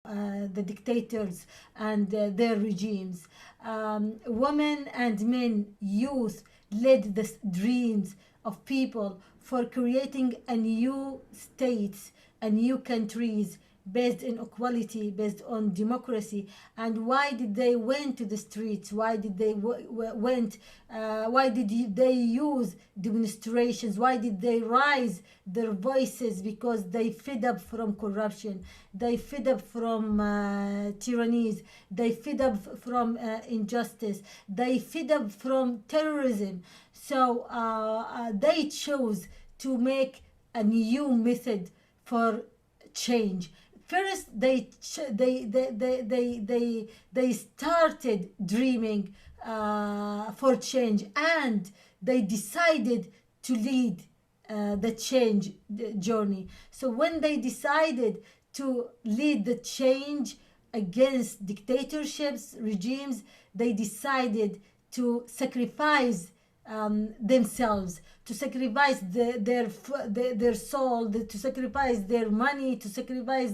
the dictators and their regimes. Women and men, youth, led the dreams of people for creating a new states, a new countries based on equality, based on democracy. And why did they went to the streets? Why did they went? Why did they use demonstrations? Why did they raise their voices? Because they fed up from corruption, they fed up from tyrannies, they fed up from injustice, they fed up from terrorism. So they chose to make a new method for change. First, they started dreaming for change, and they decided to lead the change journey. So when they decided to lead the change against dictatorships, regimes, they decided to sacrifice themselves, to sacrifice their soul, to sacrifice their money, to sacrifice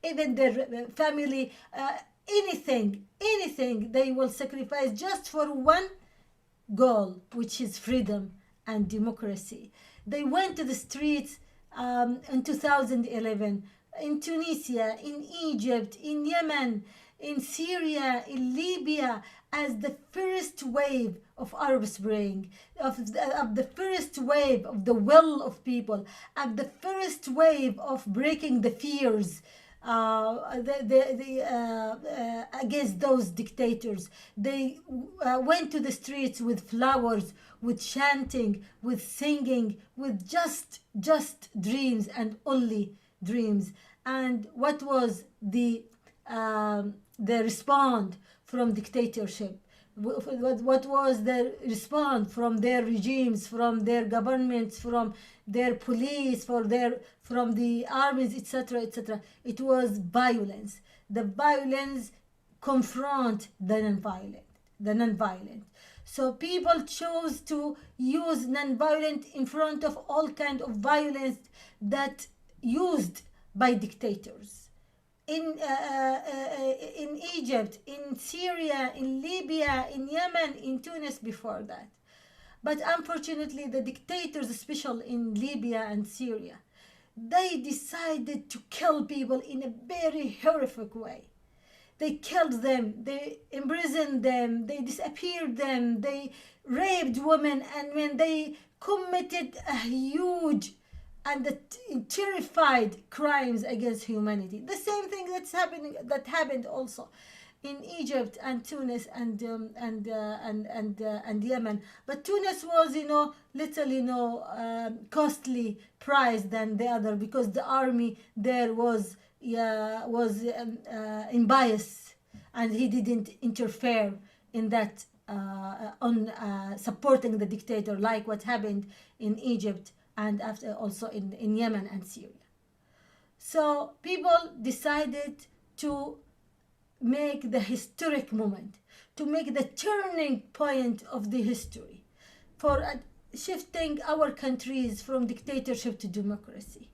even their family, anything they will sacrifice just for one goal, which is freedom and democracy. They went to the streets in 2011 in Tunisia, in Egypt, in Yemen, in Syria, in Libya, as the first wave of Arab Spring, of the first wave of the will of people, of the first wave of breaking the fears against those dictators. They went to the streets with flowers, with chanting, with singing, with just dreams and only dreams. And what was the response from dictatorship? What was the response from their regimes, from their governments, from their police, from the armies, etc., etc.? It was violence. The violence confront the non-violent. So people chose to use non-violent in front of all kind of violence that used by dictators. In Egypt, in Syria, in Libya, in Yemen, in Tunis before that. But unfortunately, the dictators, especially in Libya and Syria, they decided to kill people in a very horrific way. They killed them, they imprisoned them, they disappeared them, they raped women, and when they committed a huge and the terrified crimes against humanity. The same thing that happened also in Egypt and Tunis and Yemen. But Tunis was, little, costly price than the other, because the army there was in bias, and he didn't interfere in that on supporting the dictator, like what happened in Egypt and after also in Yemen and Syria. So people decided to make the historic moment, to make the turning point of the history for shifting our countries from dictatorship to democracy.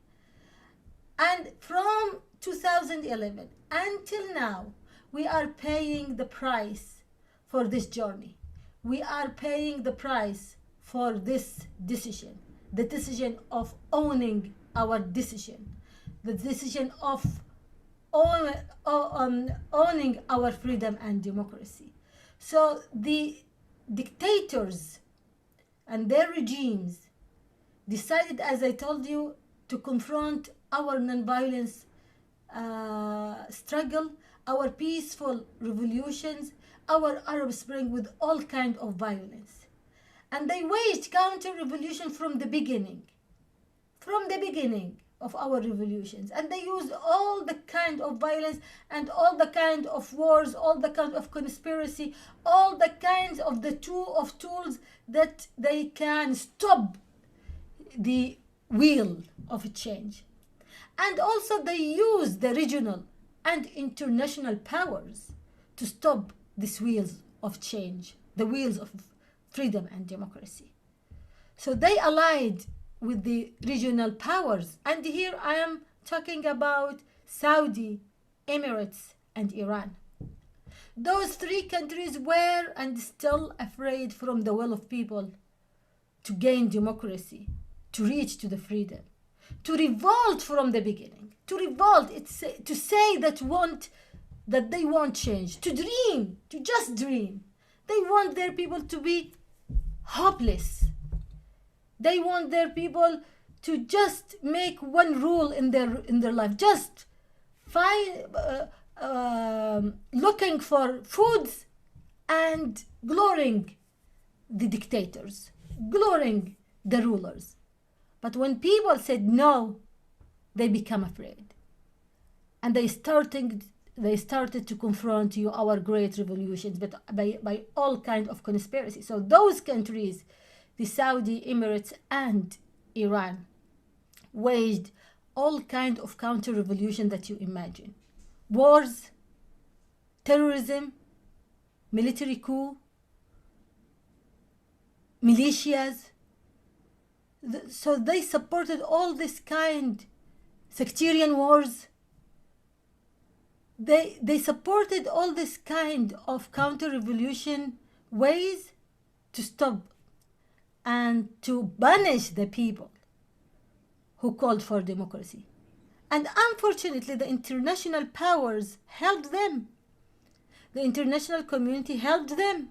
And from 2011 until now, we are paying the price for this journey. We are paying the price for this decision. The decision of owning our decision, the decision of owning our freedom and democracy. So the dictators and their regimes decided, as I told you, to confront our non-violence struggle, our peaceful revolutions, our Arab Spring with all kinds of violence. And they waged counter-revolution from the beginning of our revolutions. And they used all the kind of violence and all the kind of wars, all the kind of conspiracy, all the kinds of tools that they can stop the wheel of change. And also they used the regional and international powers to stop these wheels of change, the wheels of freedom and democracy. So they allied with the regional powers. And here I am talking about Saudi, Emirates, and Iran. Those three countries were and still afraid from the will of people to gain democracy, to reach to the freedom, to revolt from the beginning, to revolt, it's to say that they want change, to dream, to just dream. They want their people to be hopeless. They want their people to just make one rule in their life, just find looking for foods and glorying the dictators, glorying the rulers. But when people said no, they become afraid, and they started to confront you our great revolutions, but by all kind of conspiracy. So those countries, the Saudi Emirates and Iran, waged all kind of counter-revolution that you imagine. Wars, terrorism, military coup, militias. So they supported all this kind, sectarian wars. They supported all this kind of counter-revolution ways to stop and to banish the people who called for democracy. And unfortunately, the international powers helped them. The international community helped them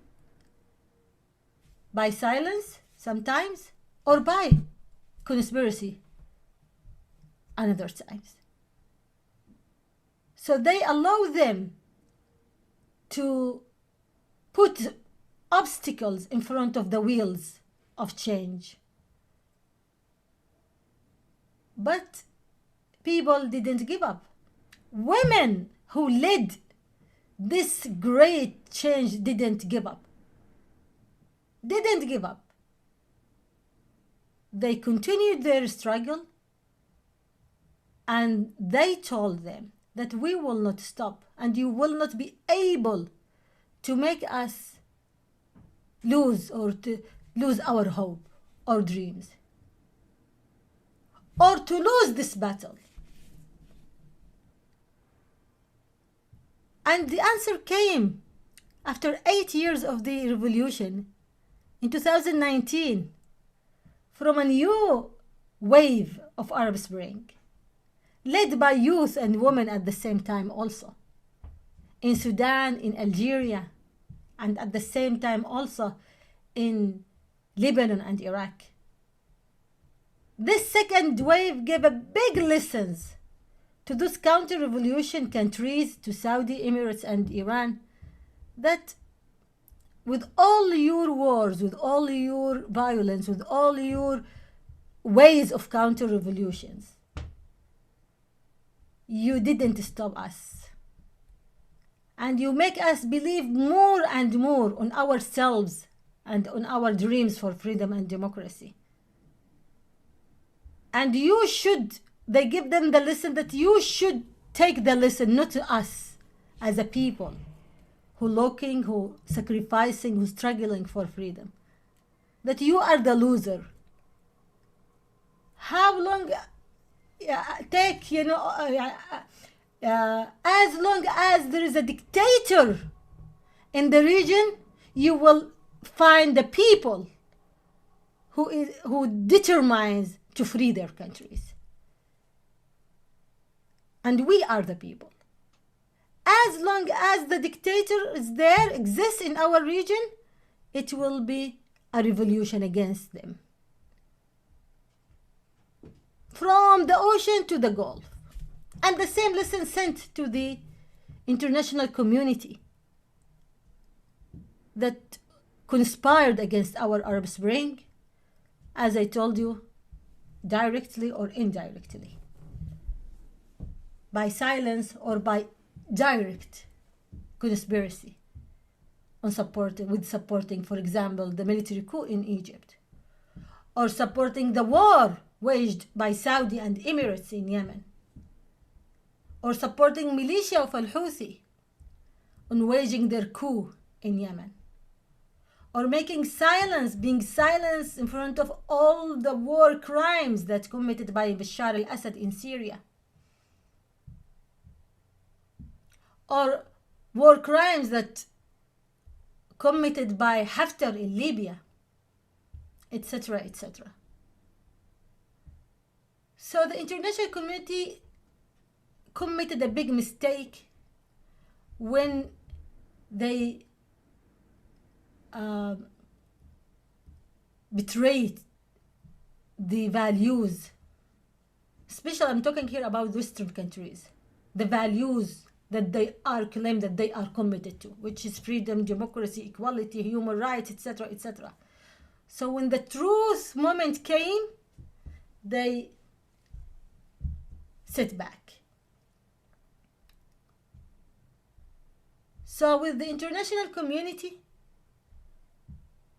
by silence sometimes, or by conspiracy another times. So they allow them to put obstacles in front of the wheels of change. But people didn't give up. Women who led this great change didn't give up. Didn't give up. They continued their struggle, and they told them that we will not stop, and you will not be able to make us lose our hope or dreams, or to lose this battle. And the answer came after 8 years of the revolution in 2019 from a new wave of Arab Spring, led by youth and women at the same time also, in Sudan, in Algeria, and at the same time also in Lebanon and Iraq. This second wave gave a big lessons to those counter-revolution countries, to Saudi, Emirates, and Iran, that with all your wars, with all your violence, with all your ways of counter-revolutions, you didn't stop us. And you make us believe more and more on ourselves and on our dreams for freedom and democracy. And they give them the lesson that you should take the lesson, not to us as a people who sacrificing, who struggling for freedom, that you are the loser. How long as long as there is a dictator in the region, you will find the people who determines to free their countries. And we are the people. As long as the dictator is there, exists in our region, it will be a revolution against them. From the ocean to the Gulf. And the same lesson sent to the international community that conspired against our Arab Spring, as I told you, directly or indirectly, by silence or by direct conspiracy on supporting, for example, the military coup in Egypt, or supporting the war waged by Saudi and Emirates in Yemen, or supporting militia of al-Houthi on waging their coup in Yemen, or being silenced in front of all the war crimes that committed by Bashar al-Assad in Syria. or war crimes that committed by Haftar in Libya, etc., etc. So the international community committed a big mistake when they betrayed the values, especially I'm talking here about Western countries, the values that they are claimed that they are committed to, which is freedom, democracy, equality, human rights, etc., etc. So when the truth moment came, they sit back. So with the international community,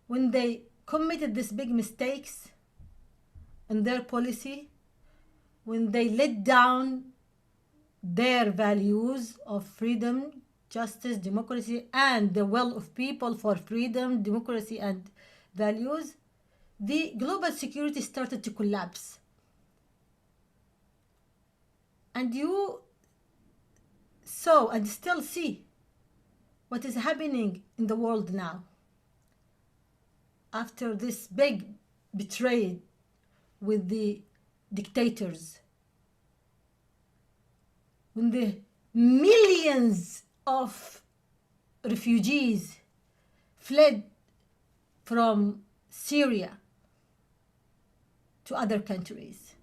when they committed these big mistakes in their policy, when they let down their values of freedom, justice, democracy, and the will of people for freedom, democracy, and values, the global security started to collapse. And you saw and still see what is happening in the world now. After this big betrayal with the dictators, when the millions of refugees fled from Syria to other countries,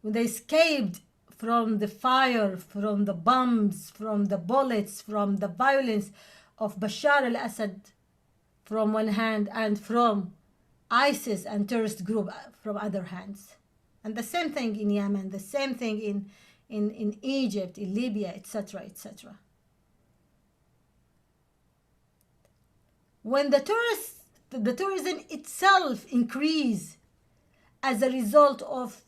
when they escaped from the fire, from the bombs, from the bullets, from the violence of Bashar al-Assad from one hand, and from ISIS and terrorist group from other hands. And the same thing in Yemen, the same thing in Egypt, in Libya, etc., etc. When the tourism itself increased as a result of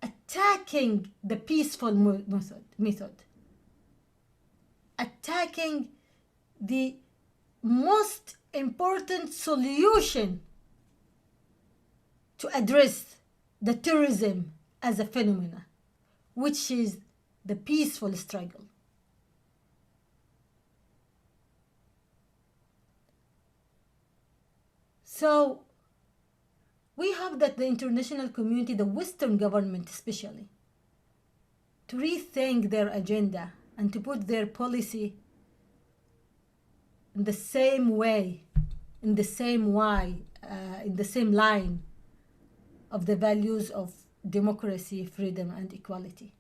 attacking the peaceful method, attacking the most important solution to address the terrorism as a phenomenon, which is the peaceful struggle. So we hope that the international community, the Western government especially, to rethink their agenda and to put their policy in the same way, in the same line of the values of democracy, freedom, and equality,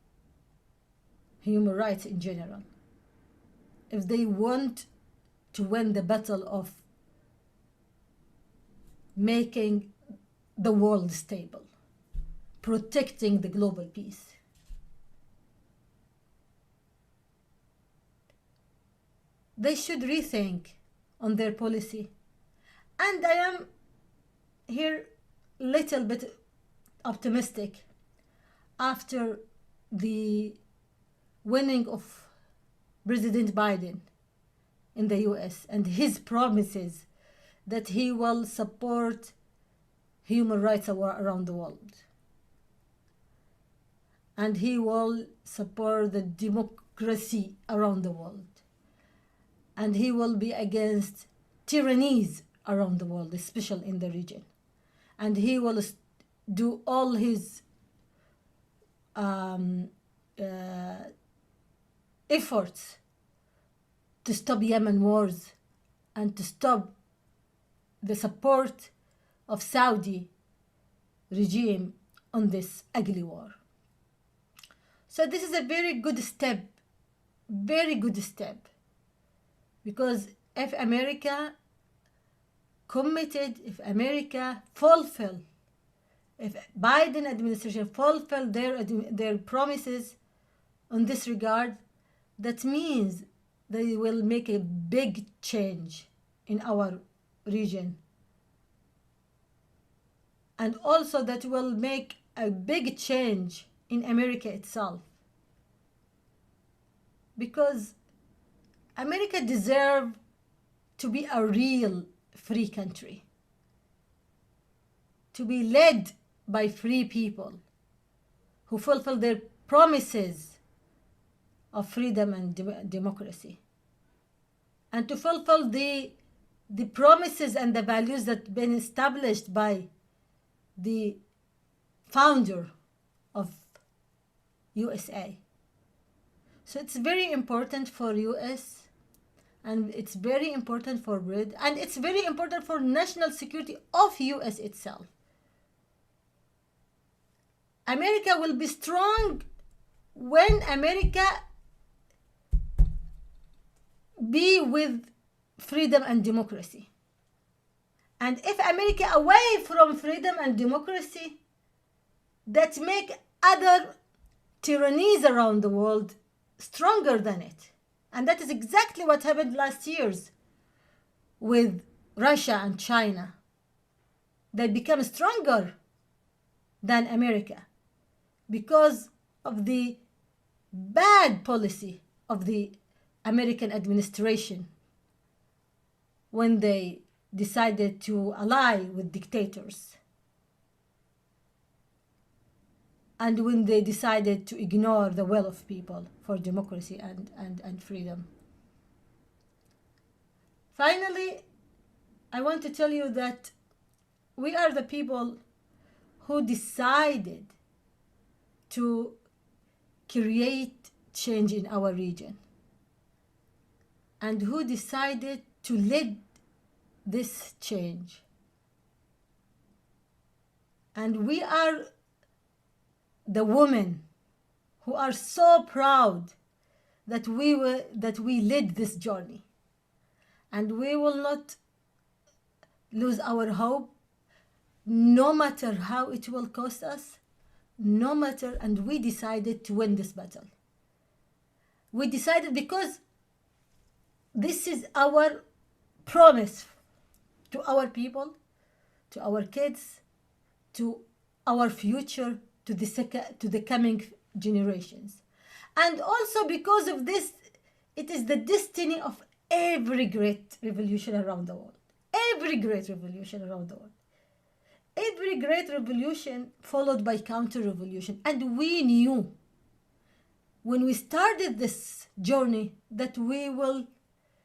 human rights in general. If they want to win the battle of making the world stable, protecting the global peace. They should rethink on their policy. And I am here little bit optimistic after the winning of President Biden in the US and his promises that he will support human rights around the world, and he will support the democracy around the world, and he will be against tyrannies around the world, especially in the region, and he will do all his efforts to stop Yemen wars and to stop the support of Saudi regime on this ugly war. So this is a very good step, because if America committed, if America fulfill, if Biden administration fulfill their promises on this regard, that means they will make a big change in our region, and also that will make a big change in America itself, because America deserves to be a real free country, to be led by free people who fulfill their promises of freedom and democracy, and to fulfill the promises and the values that have been established by the founder of USA. So it's very important for US, and it's very important for Britain, and it's very important for national security of US itself. America will be strong when America be with freedom and democracy. And if America away from freedom and democracy, that make other tyrannies around the world stronger than it. And that is exactly what happened last years with Russia and China. They become stronger than America because of the bad policy of the American administration when they decided to ally with dictators, and when they decided to ignore the will of people for democracy and freedom. Finally, I want to tell you that we are the people who decided to create change in our region, and who decided to lead this change. And we are the women who are so proud that we led this journey, and we will not lose our hope, no matter how it will cost us, no matter. And we decided to win this battle. We decided because this is our promise to our people, to our kids, to our future, to the coming generations. And also because of this, it is the destiny of every great revolution around the world. Every great revolution around the world. Every great revolution followed by counter-revolution. And we knew when we started this journey that we will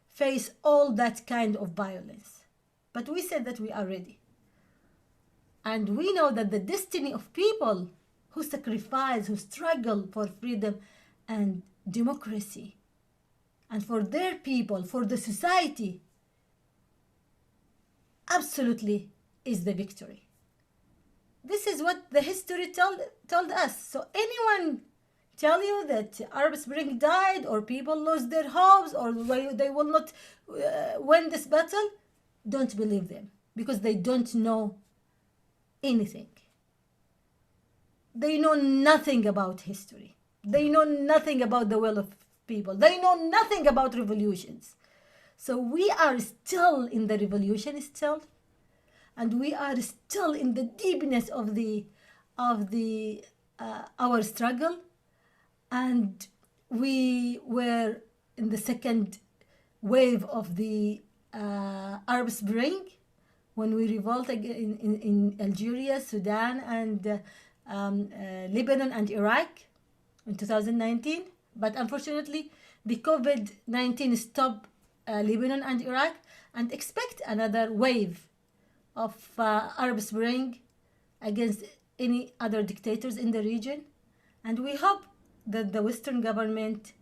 face all that kind of violence. But we said that we are ready. And we know that the destiny of people who sacrifice, who struggle for freedom and democracy, and for their people, for the society, absolutely is the victory. This is what the history told us. So anyone tell you that Arab Spring died, or people lost their hopes, or they will not win this battle, don't believe them, because they don't know anything. They know nothing about history. They know nothing about the will of people. They know nothing about revolutions. So we are still in the revolution still, and we are still in the deepness of our struggle. And we were in the second wave of the Arab Spring, when we revolted in Algeria, Sudan, and Lebanon and Iraq in 2019. But unfortunately, the COVID-19 stopped Lebanon and Iraq, and expect another wave of Arab Spring against any other dictators in the region. And we hope that the Western government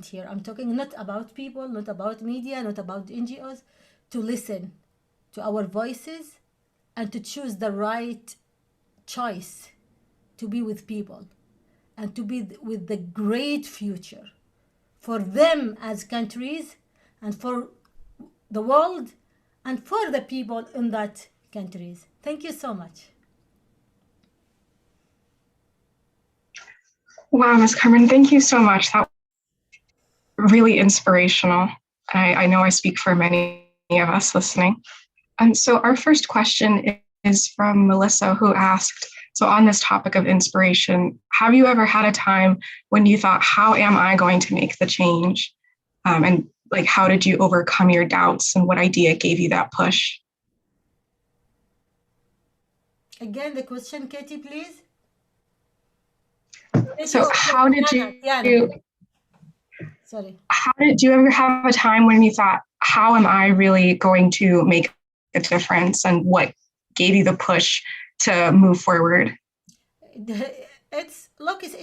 here, I'm talking not about people, not about media, not about NGOs, to listen to our voices and to choose the right choice, to be with people and to be with the great future for them as countries, and for the world, and for the people in that countries. Thank you so much. Wow, Ms. Karman, thank you so much. That was really inspirational. I know I speak for many of us listening. And so our first question is from Melissa, who asked, so on this topic of inspiration, have you ever had a time when you thought, how am I going to make the change? And like, how did you overcome your doubts, and what idea gave you that push? Again, the question, Katie, please. So how did you... Sorry. Do you ever have a time when you thought, how am I really going to make a difference? And what gave you the push to move forward? It's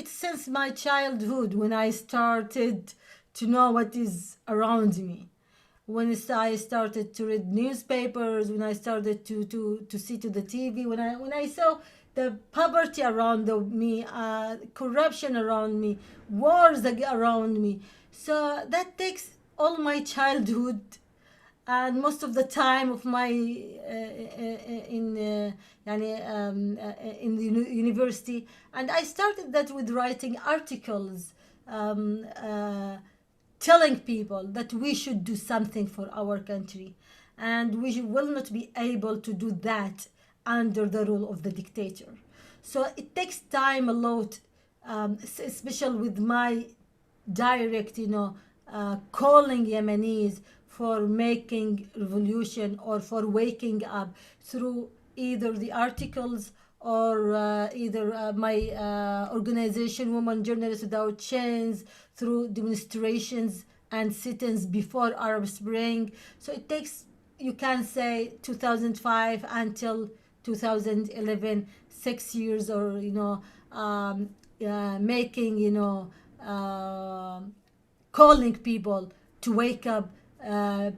since my childhood when I started to know what is around me. When I started to read newspapers, when I started to see to the TV, when I saw the poverty around me, corruption around me, wars around me. So that takes all my childhood and most of the time of my in in the university, and I started that with writing articles, um, uh, telling people that we should do something for our country, and we will not be able to do that under the rule of the dictator. So it takes time a lot, especially with my direct, calling Yemenis for making revolution or for waking up through either the articles or either my organization, Women Journalists Without Chains, through demonstrations and sit-ins before Arab Spring. So it takes, you can say, 2005 until 2011, 6 years, or making, uh, calling people to wake up,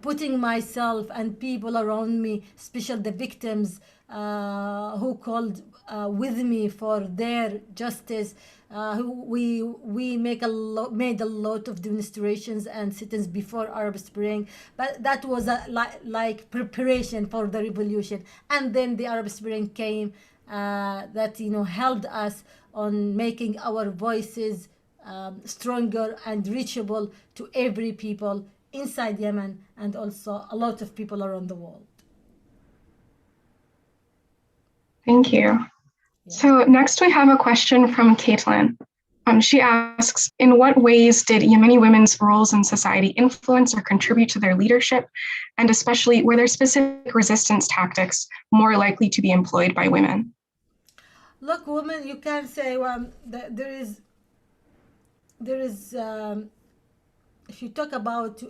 putting myself and people around me, especially the victims, who called with me for their justice. We made a lot of demonstrations and sit-ins before Arab Spring, but that was like preparation for the revolution. And then the Arab Spring came, that helped us on making our voices stronger and reachable to every people inside Yemen and also a lot of people around the world. Thank you. Yeah. So next we have a question from Caitlin. She asks, in what ways did Yemeni women's roles in society influence or contribute to their leadership? And especially, were there specific resistance tactics more likely to be employed by women? Look, women, you can say, well, there is if you talk about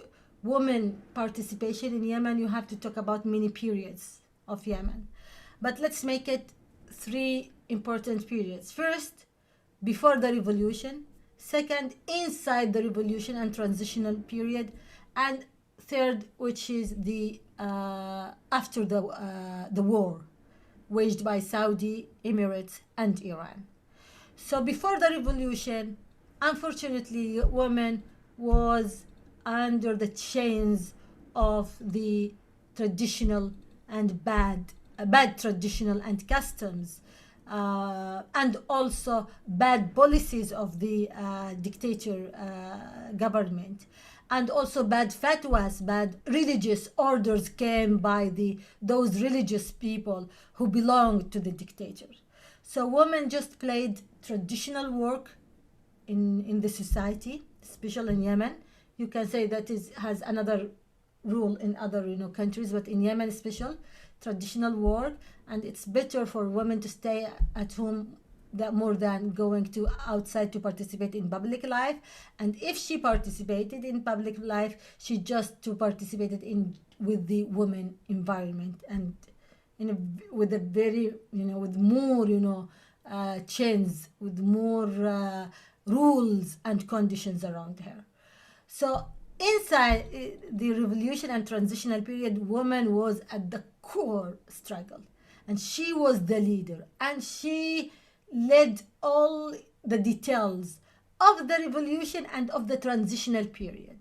women participation in Yemen, you have to talk about many periods of Yemen. But let's make it three important periods. First, before the revolution. Second, inside the revolution and transitional period. And third, which is the after the war waged by Saudi, Emirates, and Iran. So before the revolution, unfortunately, women was under the chains of the traditional and bad traditional and customs, and also bad policies of the dictator government, and also bad fatwas, bad religious orders came by those religious people who belonged to the dictator. So women just played traditional work in the society, especially in Yemen. You can say that has another rule in other countries, but in Yemen special, traditional work, and it's better for women to stay at home that more than going to outside to participate in public life. And if she participated in public life, she just to participated in with the women environment, and with a very with more chains, with more rules and conditions around her. So inside the revolution and transitional period, woman was at the core struggle, and she was the leader, and she led all the details of the revolution and of the transitional period.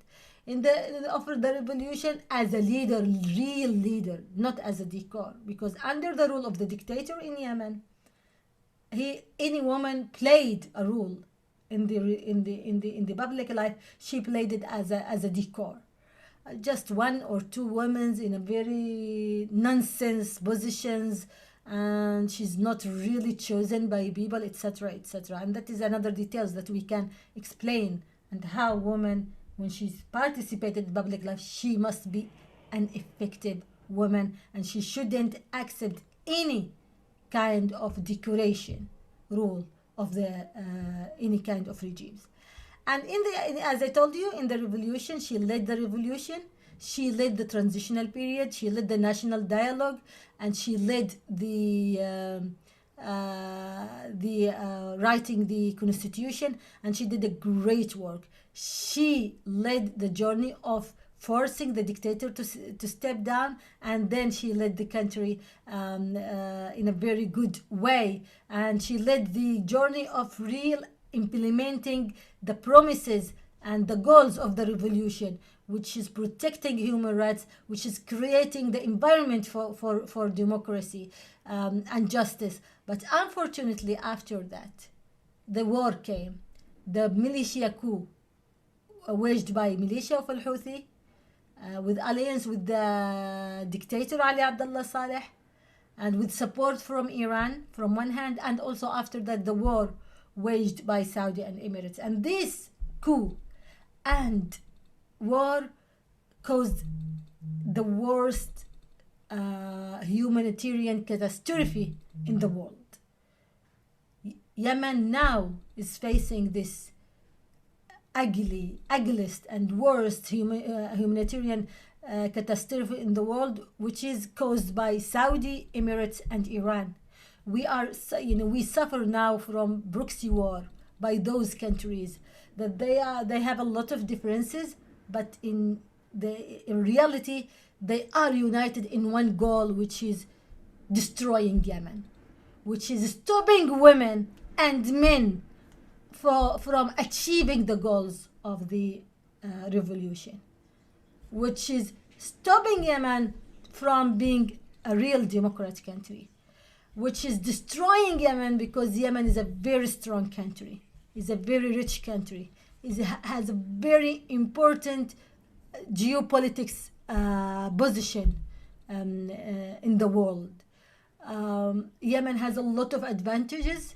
In the of the revolution, as a leader, real leader, not as a decor, because under the rule of the dictator in Yemen, any woman played a role in the public life. She played it as a decor, just one or two women in a very nonsense positions, and she's not really chosen by people, etc., etc. And that is another details that we can explain, and how woman, when she's participated in public life, she must be an effective woman, and she shouldn't accept any kind of decoration rule of the any kind of regimes. And as I told you, in the revolution, she led the revolution. She led the transitional period. She led the national dialogue, and she led the writing the constitution. And she did a great work. She led the journey of forcing the dictator to step down, and then she led the country in a very good way. And she led the journey of real implementing the promises and the goals of the revolution, which is protecting human rights, which is creating the environment for democracy and justice. But unfortunately, after that, the war came, the militia coup waged by militia of al-Houthi, with alliance with the dictator Ali Abdullah Saleh, and with support from Iran from one hand, and also after that the war waged by Saudi and Emirates. And this coup and war caused the worst humanitarian catastrophe in the world. Yemen now is facing this ugliest and worst humanitarian catastrophe in the world, which is caused by Saudi, Emirates, and Iran. We suffer now from proxy war by those countries, that they have a lot of differences, but in reality they are united in one goal, which is destroying Yemen, which is stopping women and men from achieving the goals of the revolution, which is stopping Yemen from being a real democratic country, which is destroying Yemen, because Yemen is a very strong country, is a very rich country, has a very important geopolitics position in the world. Yemen has a lot of advantages,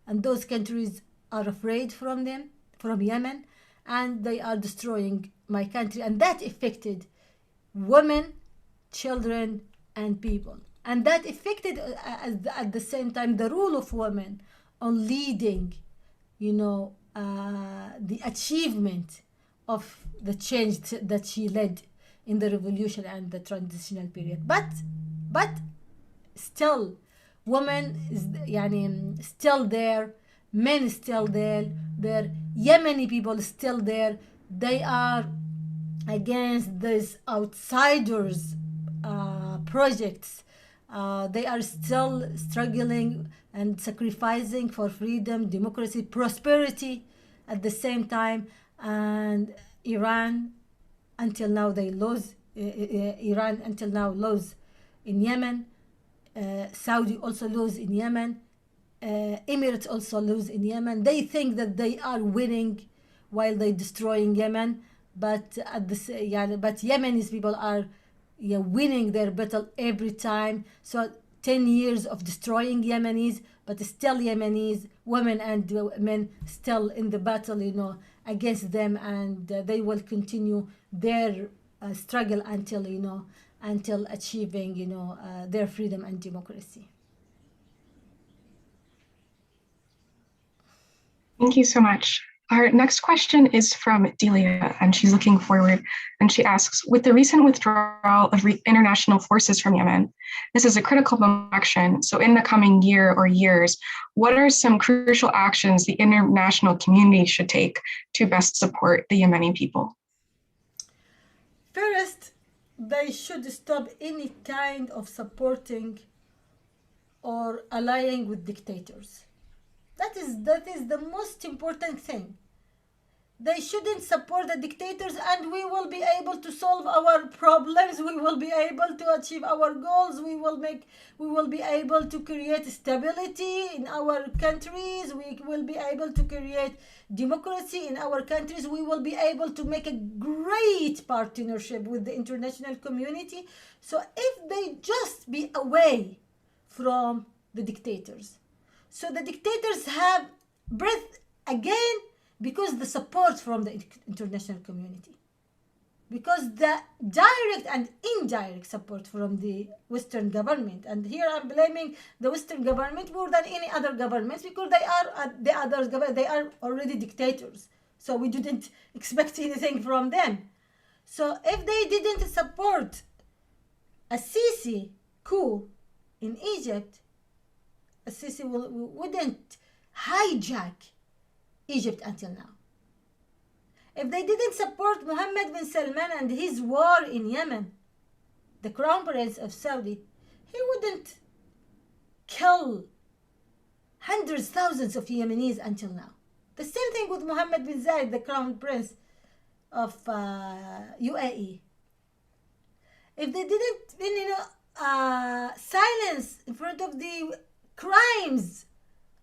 and those countries are afraid from Yemen, and they are destroying my country, and that affected women, children, and people, and that affected at the same time the role of women on leading, the achievement of the change that she led in the revolution and the transitional period. But still, women is still there, men still there, Yemeni people still there. They are against these outsiders projects. They are still struggling and sacrificing for freedom, democracy, prosperity at the same time. And Iran until now lose in Yemen. Saudi also lose in Yemen. Emirates also lose in Yemen. They think that they are winning while they destroying Yemen, but Yemenis people are winning their battle every time. So 10 years of destroying Yemenis, but still Yemenis, women and men still in the battle, against them, and they will continue their struggle until achieving, their freedom and democracy. Thank you so much. Our next question is from Delia, and she's looking forward, and she asks, with the recent withdrawal of international forces from Yemen, this is a critical action. So in the coming year or years, what are some crucial actions the international community should take to best support the Yemeni people? First, they should stop any kind of supporting or allying with dictators. That is the most important thing. They shouldn't support the dictators, and we will be able to solve our problems. We will be able to achieve our goals. We will be able to create stability in our countries. We will be able to create democracy in our countries. We will be able to make a great partnership with the international community. So if they just be away from the dictators, so the dictators have breath again, because the support from the international community, because the direct and indirect support from the Western government. And here I'm blaming the Western government more than any other governments, because they are already dictators. So we didn't expect anything from them. So if they didn't support a Sisi coup in Egypt, a Sisi wouldn't hijack Egypt until now. If they didn't support Mohammed bin Salman and his war in Yemen, the crown prince of Saudi, he wouldn't kill hundreds, thousands of Yemenis until now. The same thing with Mohammed bin Zayed, the crown prince of UAE. If they didn't, silence in front of the crimes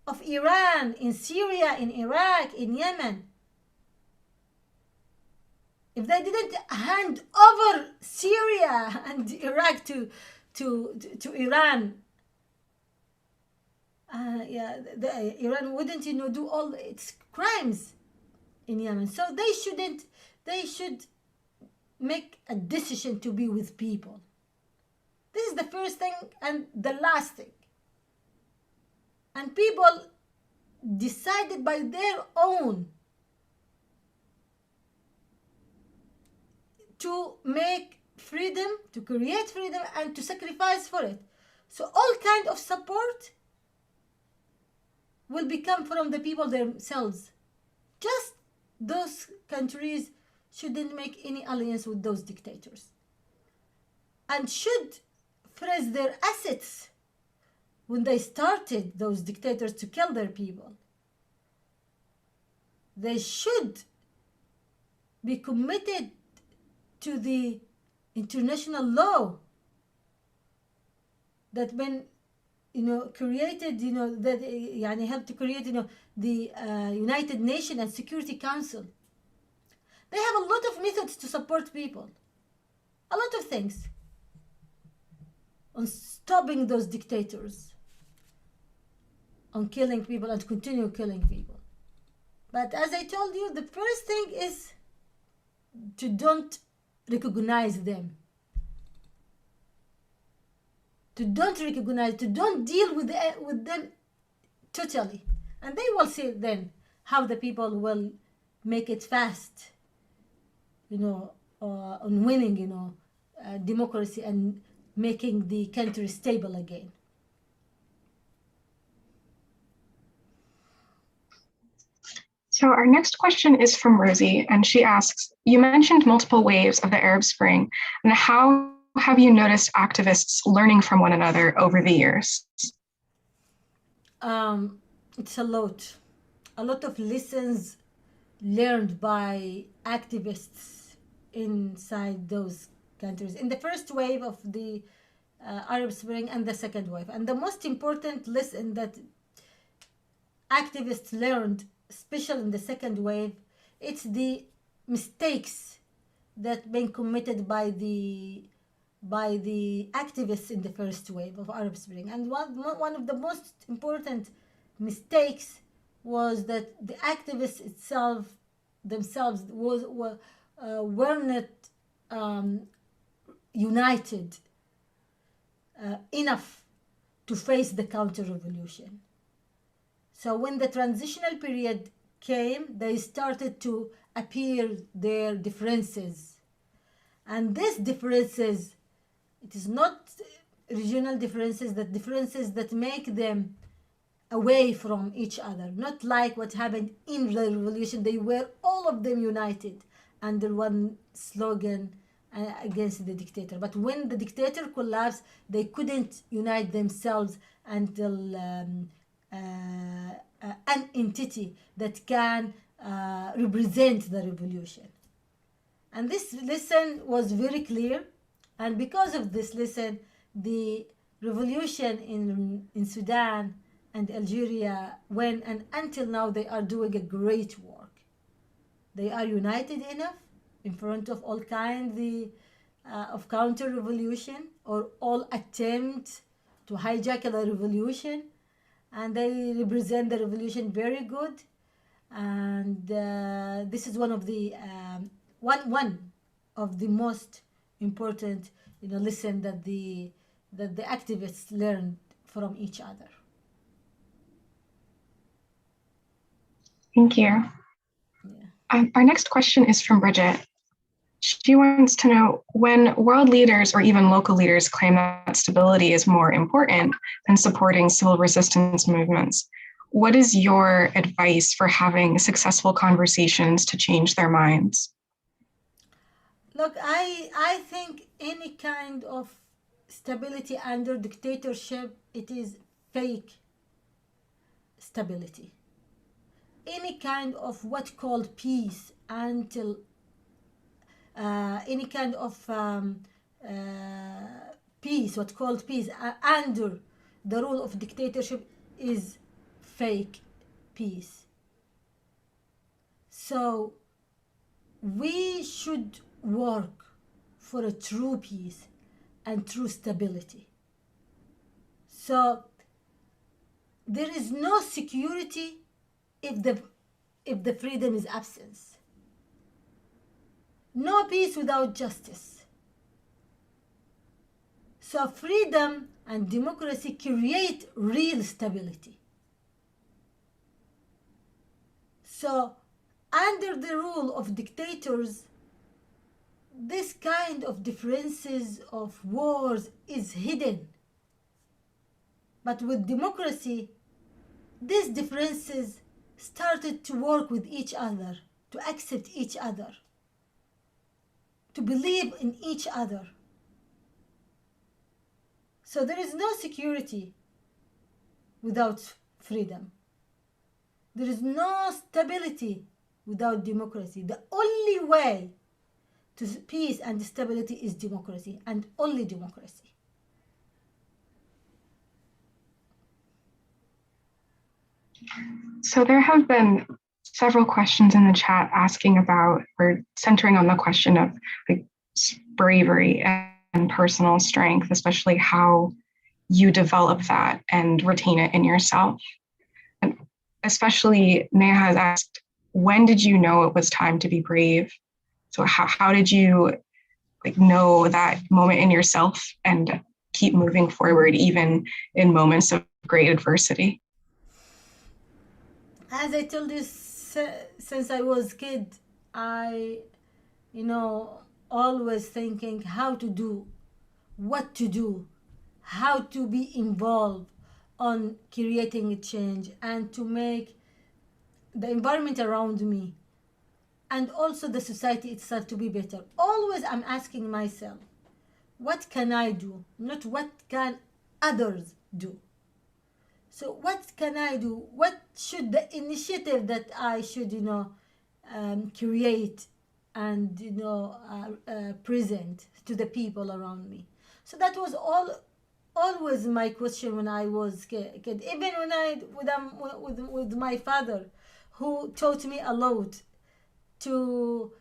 of Iran in Syria, in Iraq, in Yemen, if they didn't hand over Syria and Iraq to Iran, Iran wouldn't, do all its crimes in Yemen. So they should make a decision to be with people. This is the first thing and the last thing. And people decided by their own to make freedom, to create freedom, and to sacrifice for it. So all kind of support will become from the people themselves. Just those countries shouldn't make any alliance with those dictators and should freeze their assets when they started, those dictators, to kill their people. They should be committed to the international law that been created, that helped to create, the United Nations and Security Council. They have a lot of methods to support people, a lot of things on stopping those dictators, on killing people and continue killing people. But as I told you, the first thing is to don't recognize them, to don't deal with them totally, and they will see then how the people will make it fast, on winning, democracy and making the country stable again. So our next question is from Rosie, and she asks, you mentioned multiple waves of the Arab Spring, and how have you noticed activists learning from one another over the years? It's a lot of lessons learned by activists inside those countries in the first wave of the Arab Spring and the second wave. And the most important lesson that activists learned, especially in the second wave, it's the mistakes that been committed by the activists in the first wave of Arab Spring. And one of the most important mistakes was that the activists themselves were not united enough to face the counter-revolution. So when the transitional period came, they started to appear their differences. And these differences, it is not regional differences, differences that make them away from each other. Not like what happened in the revolution. They were all of them united under one slogan against the dictator. But when the dictator collapsed, they couldn't unite themselves until an entity that can represent the revolution. And this lesson was very clear, and because of this lesson, the revolution in Sudan and Algeria went, and until now they are doing a great work. They are united enough in front of all kinds of counter-revolution or all attempt to hijack the revolution, and they represent the revolution very good. And this is one of the most important lesson that the activists learned from each other. Thank you. Yeah. Our next question is from Bridget. She wants to know, when world leaders or even local leaders claim that stability is more important than supporting civil resistance movements, what is your advice for having successful conversations to change their minds? Look, I think any kind of stability under dictatorship, it is fake stability. Any kind of what called peace until any kind of peace, what called peace under the rule of dictatorship is fake peace. So we should work for a true peace and true stability. So there is no security if the freedom is absence. No peace without justice. So freedom and democracy create real stability. So under the rule of dictators, this kind of differences of wars is hidden. But with democracy, these differences started to work with each other, to accept each other, to believe in each other. So there is no security without freedom. There is no stability without democracy. The only way to peace and stability is democracy, and only democracy. So there have been several questions in the chat asking about, or centering on the question of like bravery and personal strength, especially how you develop that and retain it in yourself. And especially Neha has asked, when did you know it was time to be brave? So how did you know that moment in yourself and keep moving forward even in moments of great adversity? As I told you, since I was kid, I, always thinking how to do, what to do, how to be involved on creating a change and to make the environment around me and also the society itself to be better. Always I'm asking myself, what can I do? Not what can others do. So what can I do? What should the initiative that I should, create and, present to the people around me? So that was always my question when I was kid. Even when with my father, who taught me a lot to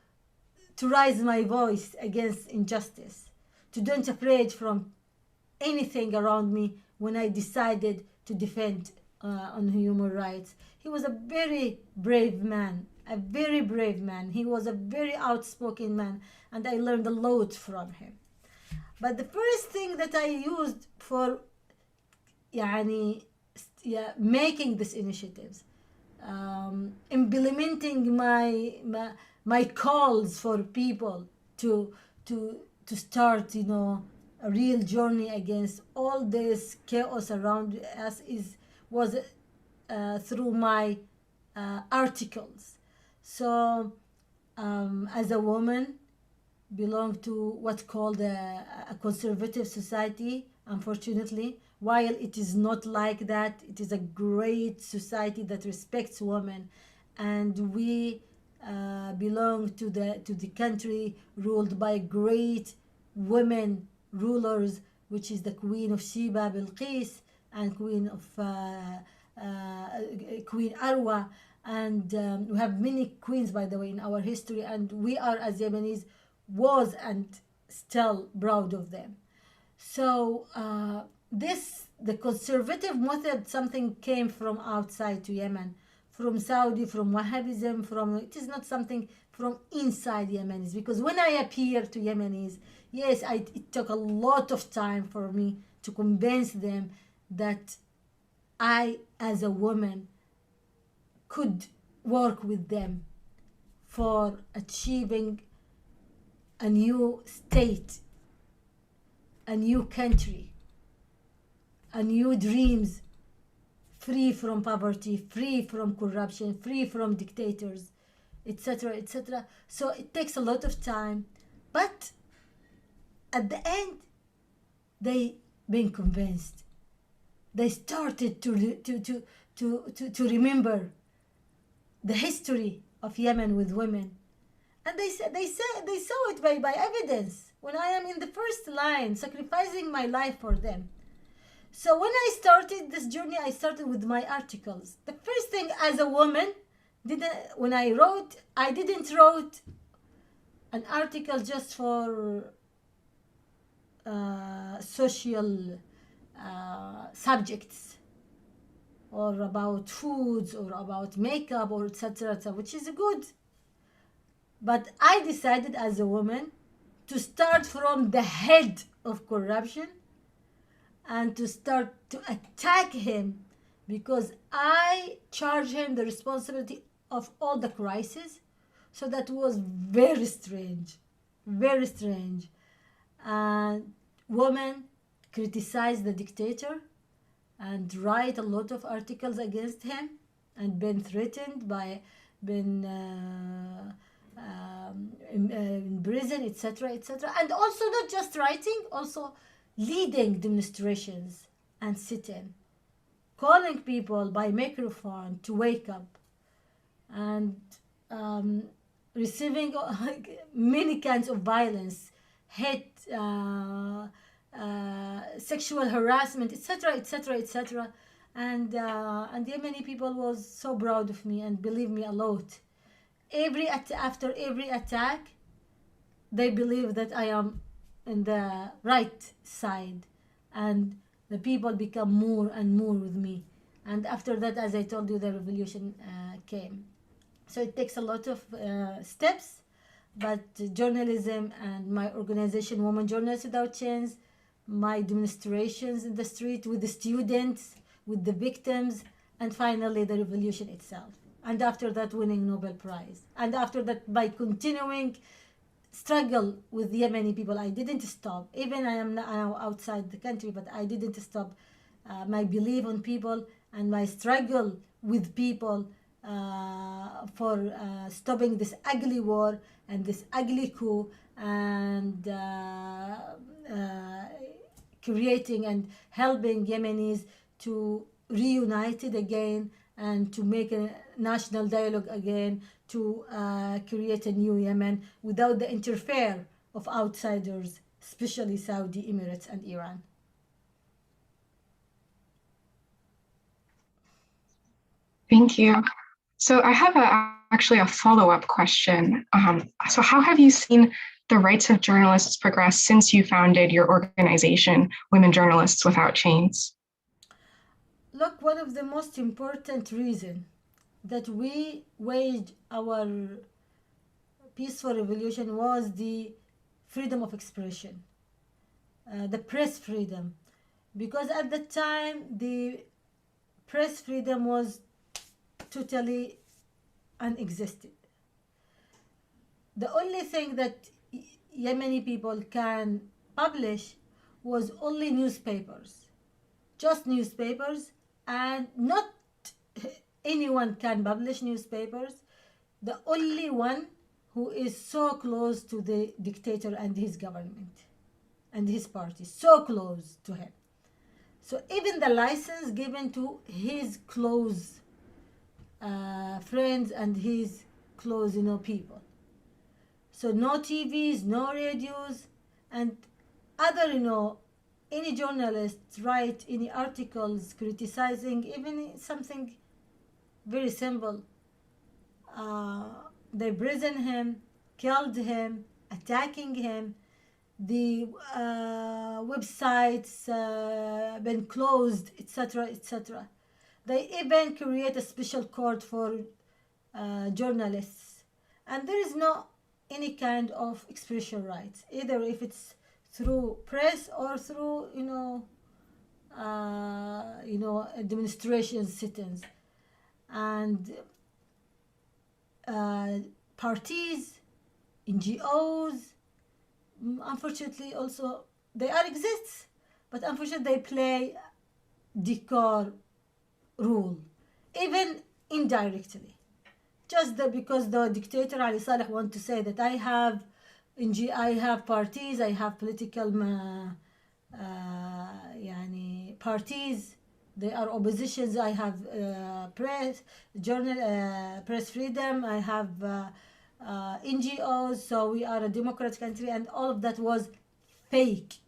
raise my voice against injustice, to don't afraid from anything around me when I decided to defend on human rights. He was a very brave man, a very brave man. He was a very outspoken man, and I learned a lot from him. But the first thing that I used for making these initiatives, implementing my calls for people to start, a real journey against all this chaos around us was through my articles. So as a woman, belong to what's called a conservative society, unfortunately. While it is not like that, it is a great society that respects women, and we belong to the country ruled by great women rulers, which is the Queen of Sheba, Bilqis, and Queen Arwa, and we have many queens, by the way, in our history, and we are, as Yemenis, was and still proud of them. So the conservative method, something came from outside to Yemen, from Saudi, from Wahhabism, it is not something from inside Yemenis, because when I appear to Yemenis, yes, it took a lot of time for me to convince them that I, as a woman, could work with them for achieving a new state, a new country, a new dreams, free from poverty, free from corruption, free from dictators, etc., etc. So it takes a lot of time, but at the end, they been convinced. They started to remember the history of Yemen with women, and they saw it by evidence when I am in the first line, sacrificing my life for them. So when I started this journey, I started with my articles. The first thing, as a woman, when I didn't wrote an article just for social subjects, or about foods, or about makeup, or etc., which is good. But I decided as a woman to start from the head of corruption and to start to attack him, because I charge him the responsibility of all the crises. So that was very strange, very strange. And women criticize the dictator and write a lot of articles against him, and been threatened by, been in prison, etc., etc. And also not just writing, also leading demonstrations and sit-in, calling people by microphone to wake up, and receiving many kinds of violence, hate, sexual harassment, etc., etc., etc. And Yemeni people was so proud of me and believe me a lot. After every attack, they believe that I am in the right side, and the people become more and more with me. And after that, as I told you, the revolution came. So it takes a lot of steps, but journalism and my organization, Women Journalists Without Chains, my demonstrations in the street with the students, with the victims, and finally the revolution itself. And after that, winning Nobel Prize. And after that, by continuing struggle with the Yemeni people, I didn't stop. Even I am now outside the country, but I didn't stop my belief on people and my struggle with people for stopping this ugly war and this ugly coup, and creating and helping Yemenis to reunite it again, and to make a national dialogue again, to create a new Yemen without the interfere of outsiders, especially Saudi, Emirates, and Iran. Thank you. So I have actually a follow-up question. So how have you seen the rights of journalists progress since you founded your organization, Women Journalists Without Chains? Look, one of the most important reasons that we waged our peaceful revolution was the freedom of expression, the press freedom. Because at the time, the press freedom was totally unexistent. The only thing that Yemeni people can publish was only newspapers, just newspapers, and not anyone can publish newspapers. The only one who is so close to the dictator and his government and his party, so close to him. So even the license given to his close friends and his close, people. So no TVs, no radios, and other, any journalists write any articles criticizing even something very simple. They prison him, killed him, attacking him. The websites been closed, etc., etc. They even create a special court for journalists, and there is no any kind of expression rights, either if it's through press or through demonstrations, sit-ins, and parties, NGOs, unfortunately also they are exists, but unfortunately they play decor rule, even indirectly. Just because the dictator Ali Saleh want to say that I have parties, I have political parties, they are oppositions, I have press freedom, I have NGOs, so we are a democratic country, and all of that was fake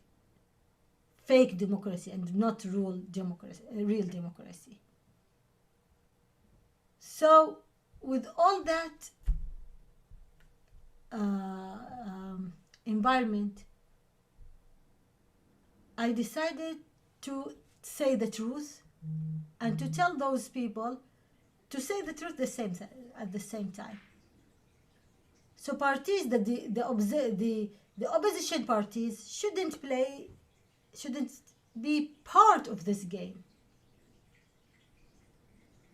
democracy and not real democracy. So with all that environment, I decided to say the truth and to tell those people to say the truth at the same time. So parties, the opposition parties shouldn't be part of this game.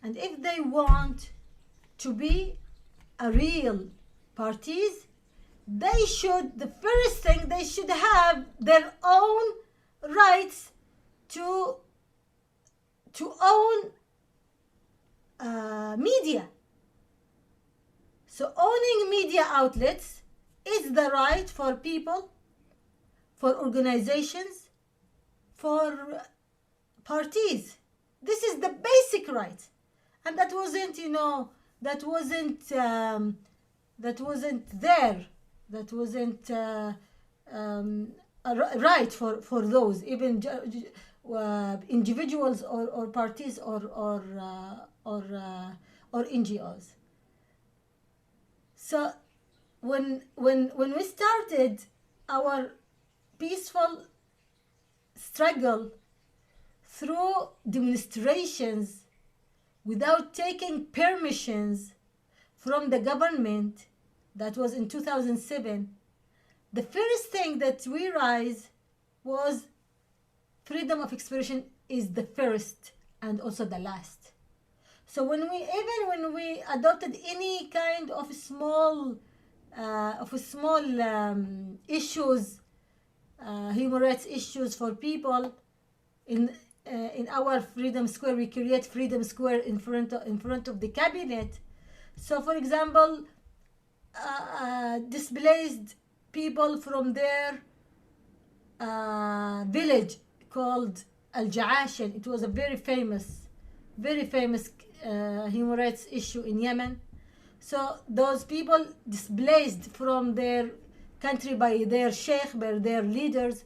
And if they want to be a real parties, the first thing they should have their own rights to own media. So owning media outlets is the right for people, for organizations, for parties. This is the basic right, and that wasn't there. That wasn't a right for those, even individuals or parties or NGOs. So when we started our peaceful struggle through demonstrations without taking permissions from the government, that was in 2007, the first thing that we raised was freedom of expression is the first and also the last. So when we adopted any kind of small issues, human rights issues for people, in our Freedom Square, we create Freedom Square in front of the cabinet. So, for example, displaced people from their village called Al Jaashin. It was a very famous human rights issue in Yemen. So those people displaced from their country by their sheikh, by their leaders.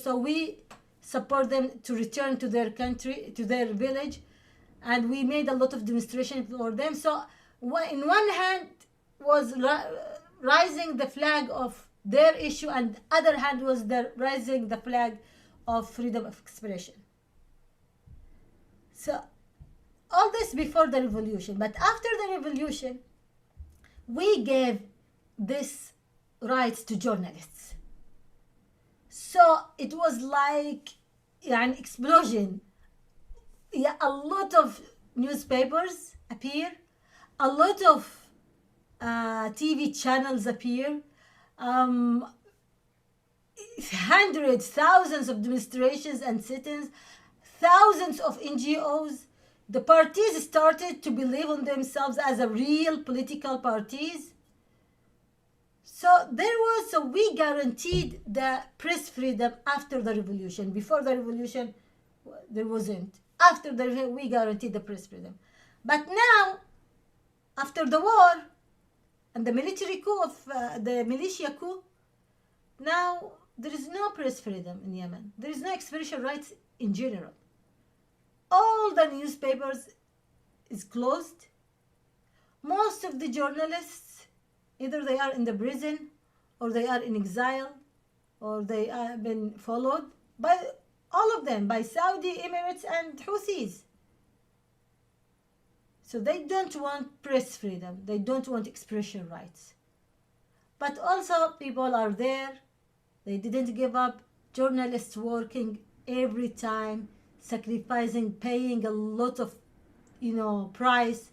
So we support them to return to their country, to their village, and we made a lot of demonstrations for them. So in one hand was rising the flag of their issue, and other hand was rising the flag of freedom of expression. So all this before the revolution, but after the revolution, we gave this rights to journalists. So it was like an explosion. Yeah, a lot of newspapers appear, a lot of TV channels appear, hundreds, thousands of demonstrations and sit-ins, thousands of NGOs. The parties started to believe in themselves as a real political parties. So we guaranteed the press freedom after the revolution. Before the revolution, there wasn't. After the revolution, we guaranteed the press freedom. But now, after the war and the military coup of the militia coup, now there is no press freedom in Yemen. There is no expression rights in general. All the newspapers is closed. Most of the journalists, either they are in the prison, or they are in exile, or they have been followed by all of them, by Saudi, Emirates, and Houthis. So they don't want press freedom. They don't want expression rights. But also people are there. They didn't give up. Journalists working every time, sacrificing, paying a lot of, price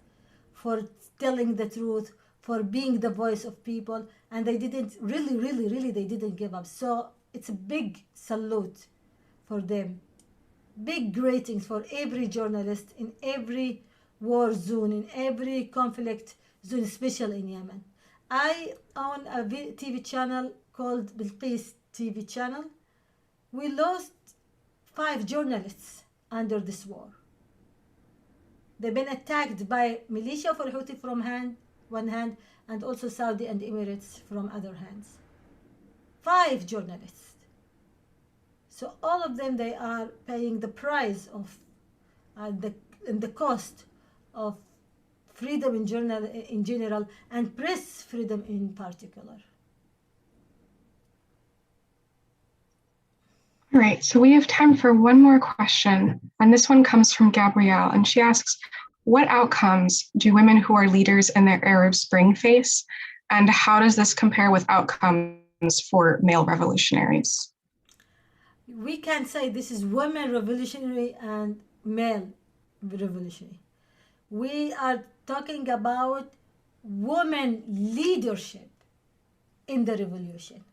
for telling the truth, for being the voice of people, and they didn't really they didn't give up. So it's a big salute for them. Big ratings for every journalist in every war zone, in every conflict zone, especially in Yemen. I own a TV channel called Bilqis TV channel. We lost 5 journalists under this war. They've been attacked by militia for Houthi from one hand, and also Saudi and Emirates from other hands. 5 journalists. So all of them, they are paying the price of the cost of freedom in general, and press freedom in particular. All right, so we have time for one more question, and this one comes from Gabrielle, and she asks, what outcomes do women who are leaders in the Arab Spring face, and how does this compare with outcomes for male revolutionaries? We can say this is women revolutionary and male revolutionary. We are talking about women leadership in the revolution.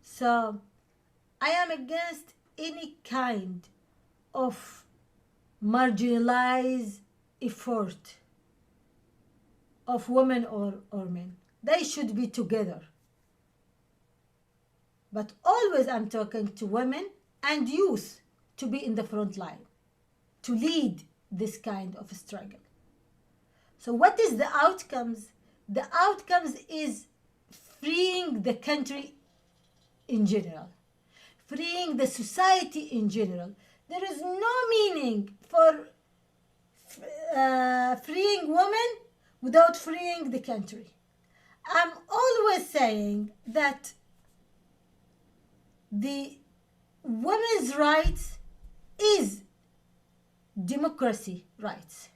So I am against any kind of marginalized effort of women or men. They should be together. But always I'm talking to women and youth to be in the front line, to lead this kind of struggle. So what is the outcomes? The outcomes is freeing the country in general, freeing the society in general. There is no meaning for freeing women without freeing the country. I'm always saying that the women's rights is democracy rights.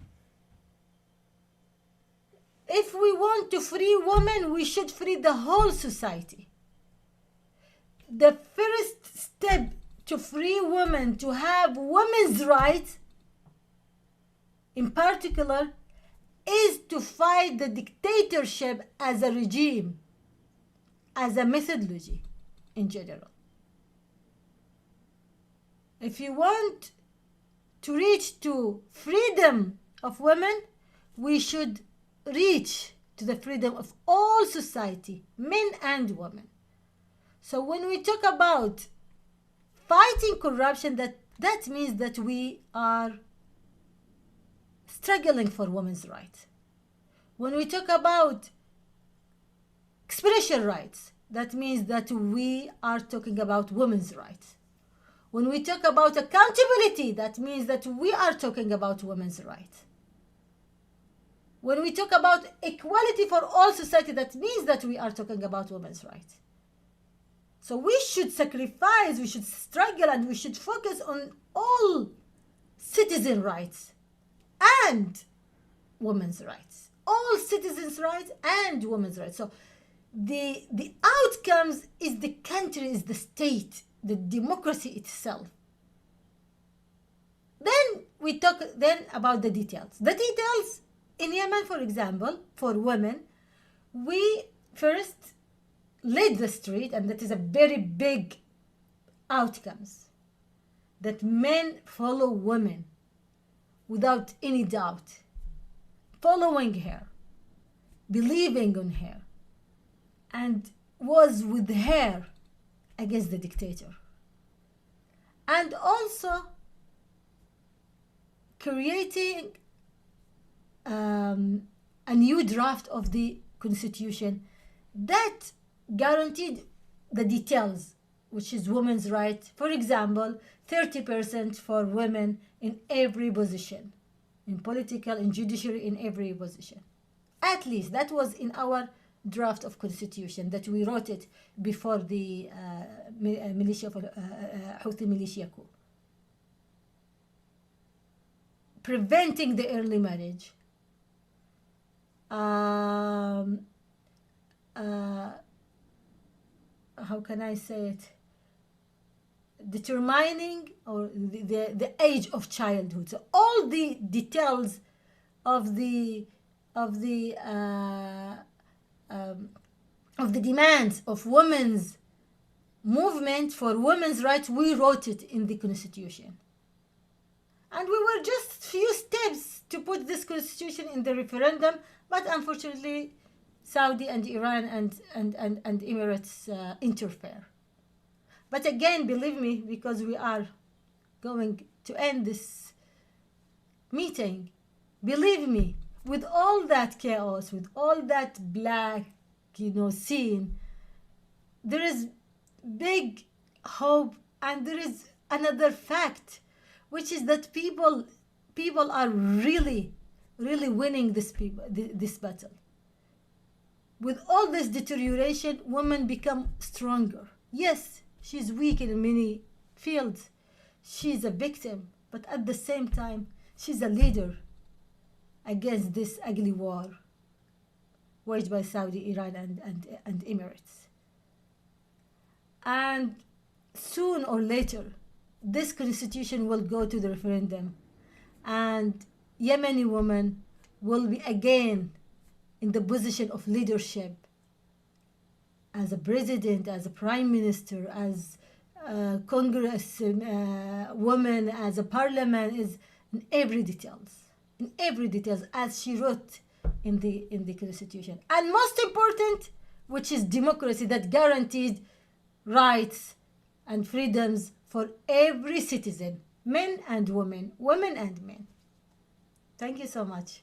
If we want to free women, we should free the whole society. The first step to free women, to have women's rights in particular, is to fight the dictatorship as a regime, as a methodology in general. If you want to reach to freedom of women, we should reach to the freedom of all society, men and women. So when we talk about fighting corruption, that means that we are struggling for women's rights. When we talk about expression rights, that means that we are talking about women's rights. When we talk about accountability, that means that we are talking about women's rights. When we talk about equality for all society, that means that we are talking about women's rights. So we should sacrifice, we should struggle, and we should focus on all citizen rights and women's rights. All citizens' rights and women's rights. So the outcomes is the country, is the state, the democracy itself. Then we talk about the details. The details in Yemen, for example, for women, we first led the street, and that is a very big outcomes, that men follow women without any doubt, following her, believing on her, and was with her against the dictator. And also creating a new draft of the constitution that guaranteed the details, which is women's rights. For example, 30% for women in every position, in political, in judiciary, in every position. At least that was in our draft of constitution that we wrote it before the Houthi militia coup. Preventing the early marriage. How can I say it? Determining or the age of childhood. So all the details of the of the demands of women's movement for women's rights, we wrote it in the constitution. And we were just few steps to put this constitution in the referendum, but unfortunately, Saudi and Iran and Emirates interfere. But again, believe me, because we are going to end this meeting, believe me, with all that chaos, with all that black, scene, there is big hope, and there is another fact, which is that people are really winning this battle. With all this deterioration, women become stronger. Yes, she's weak in many fields. She's a victim, but at the same time, she's a leader against this ugly war waged by Saudi, Iran, and Emirates. And soon or later, this constitution will go to the referendum, and Yemeni women will be again in the position of leadership as a president, as a prime minister, as a congress woman, as a parliament, is in every details, as she wrote in the constitution. And most important, which is democracy that guaranteed rights and freedoms for every citizen, men and women, women and men. Thank you so much.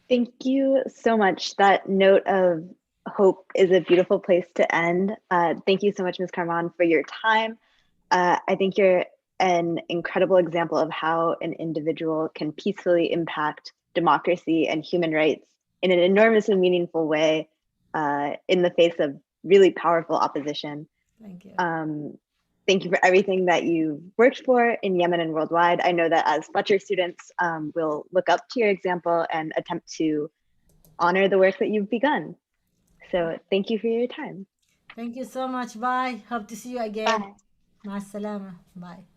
Thank you so much. That note of hope is a beautiful place to end. Thank you so much, Ms. Karman, for your time. I think you're an incredible example of how an individual can peacefully impact democracy and human rights in an enormously meaningful way in the face of really powerful opposition. Thank you. Thank you for everything that you've worked for in Yemen and worldwide. I know that as Fletcher students, will look up to your example and attempt to honor the work that you've begun. So thank you for your time. Thank you so much. Bye. Hope to see you again. Bye. مع السلامة. Bye.